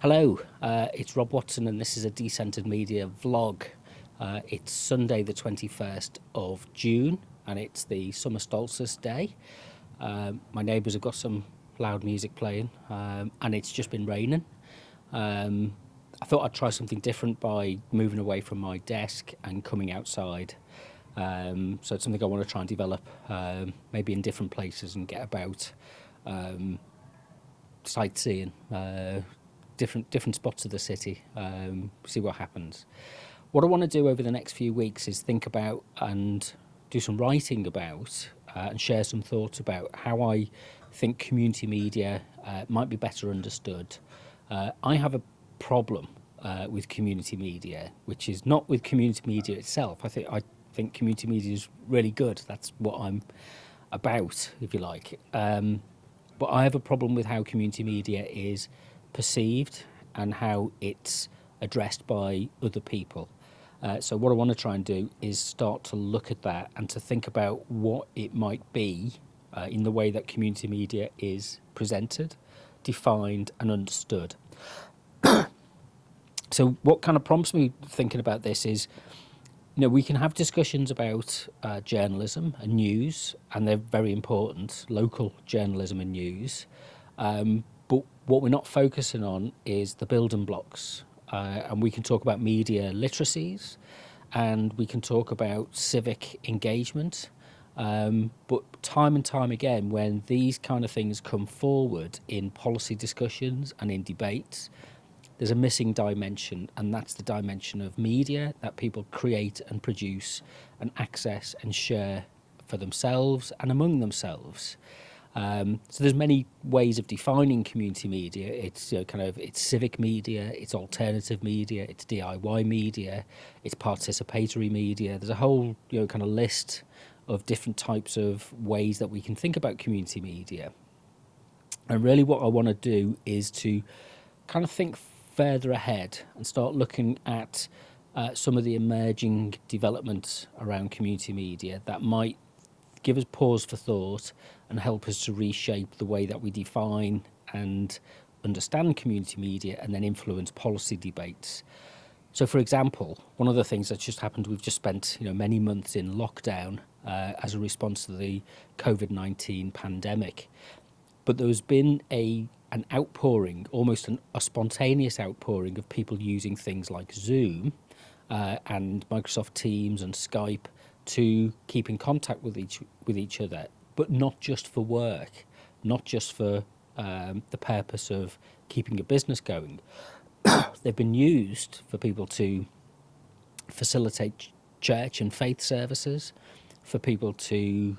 Hello, it's Rob Watson, and this is a Decentered Media vlog. It's Sunday, the 21st of June, and it's the summer solstice day. My neighbours have got some loud music playing, and it's just been raining. I thought I'd try something different by moving away from my desk and coming outside. So it's something I want to try and develop, maybe in different places and get about, sightseeing. Different spots of the city, see what happens. What I want to do over the next few weeks is think about and do some writing about and share some thoughts about how I think community media might be better understood. I have a problem with community media, which is not with community media itself. I think community media is really good. That's what I'm about, if you like. But I have a problem with how community media is perceived and how it's addressed by other people. So what I want to try and do is start to look at that and to think about what it might be in the way that community media is presented, defined and understood. So what kind of prompts me thinking about this is, we can have discussions about journalism and news, and they're very important, local journalism and news. But what we're not focusing on is the building blocks. And we can talk about media literacies, and we can talk about civic engagement. But time and time again, when these kind of things come forward in policy discussions and in debates, there's a missing dimension, and that's the dimension of media that people create and produce and access and share for themselves and among themselves. So there's many ways of defining community media. It's it's civic media, it's alternative media, it's DIY media, it's participatory media. There's a whole kind of list of different types of ways that we can think about community media. And really what I want to do is to kind of think further ahead and start looking at some of the emerging developments around community media that might give us pause for thought and help us to reshape the way that we define and understand community media and then influence policy debates. So, for example, one of the things that's just happened, we've just spent many months in lockdown as a response to the COVID-19 pandemic. But there's been an outpouring, almost a spontaneous outpouring of people using things like Zoom and Microsoft Teams and Skype to keep in contact with each other, but not just for work, not just for the purpose of keeping a business going. They've been used for people to facilitate church and faith services, for people to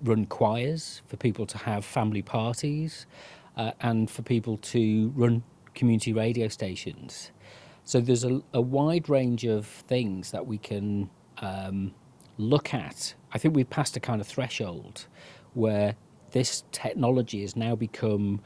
run choirs, for people to have family parties, and for people to run community radio stations. So there's a wide range of things that we can look at. I think we've passed a kind of threshold where this technology has now become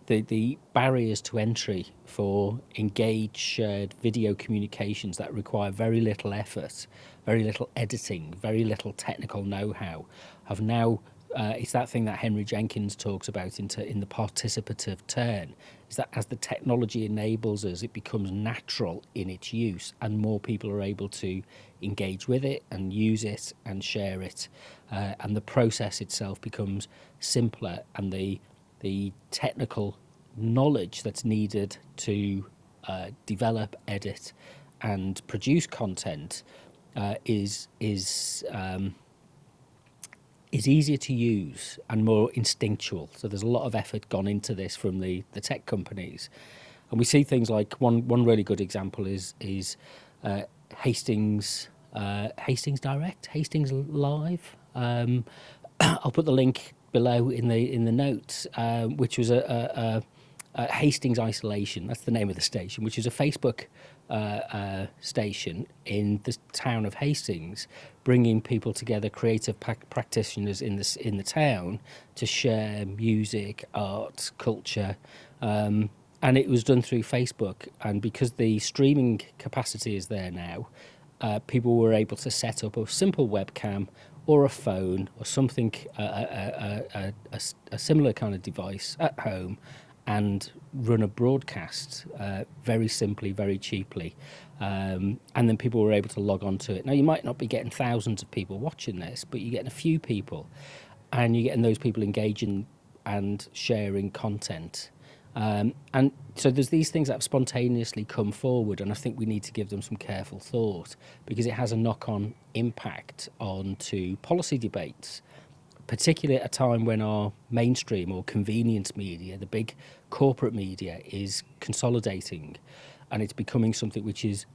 the barriers to entry for engaged, shared video communications that require very little effort, very little editing, very little technical know-how, have now, it's that thing that Henry Jenkins talks about in the participative turn, is that as the technology enables us, it becomes natural in its use and more people are able to engage with it and use it and share it. And the process itself becomes simpler, and the technical knowledge that's needed to develop, edit, and produce content is easier to use and more instinctual. So there's a lot of effort gone into this from the tech companies, and we see things like one really good example is Hastings Direct, Hastings Live. I'll put the link below in the notes, which was a Hastings Isolation. That's the name of the station, which is a Facebook station in the town of Hastings, bringing people together, creative practitioners in the town, to share music, art, culture, and it was done through Facebook. And because the streaming capacity is there now, people were able to set up a simple webcam or a phone or something, a similar kind of device at home, and run a broadcast very simply, very cheaply. And then people were able to log on to it. Now, you might not be getting thousands of people watching this, but you're getting a few people, and you're getting those people engaging and sharing content. And so there's these things that have spontaneously come forward, and I think we need to give them some careful thought, because it has a knock-on impact onto policy debates, particularly at a time when our mainstream or convenience media, the big corporate media, is consolidating, and it's becoming something which is,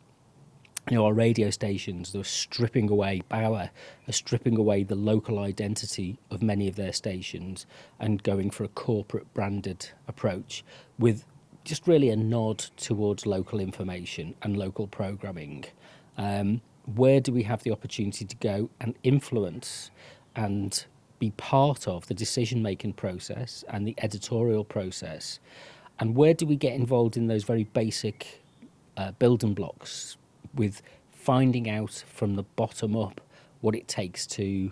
our radio stations, they're stripping away, Bauer are stripping away the local identity of many of their stations and going for a corporate branded approach with just really a nod towards local information and local programming. Where do we have the opportunity to go and influence and be part of the decision-making process and the editorial process? And where do we get involved in those very basic building blocks, with finding out from the bottom up what it takes to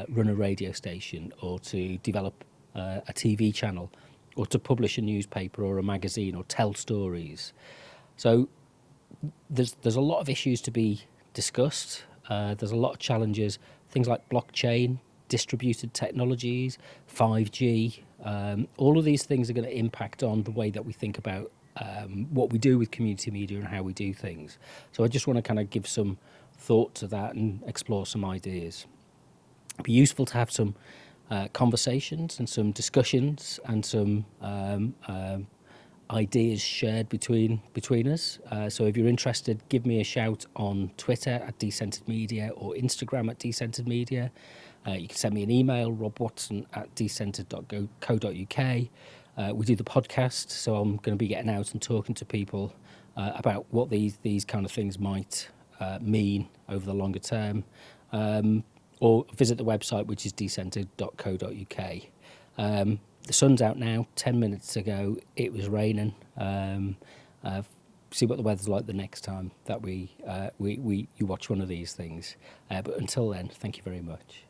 run a radio station, or to develop a TV channel, or to publish a newspaper or a magazine, or tell stories. So there's a lot of issues to be discussed. There's a lot of challenges, things like blockchain, distributed technologies, 5G. All of these things are going to impact on the way that we think about what we do with community media and how we do things. So I just want to kind of give some thought to that and explore some ideas. It'd be useful to have some conversations and some discussions and some ideas shared between us. So if you're interested, give me a shout on Twitter at Decentered Media or Instagram at Decentered Media. You can send me an email, robwatson@decentered.co.uk. We do the podcast, so I'm going to be getting out and talking to people about what these kind of things might mean over the longer term. Or visit the website, which is decentered.co.uk. The sun's out now. 10 minutes ago, it was raining. See what the weather's like the next time that you watch one of these things. But until then, thank you very much.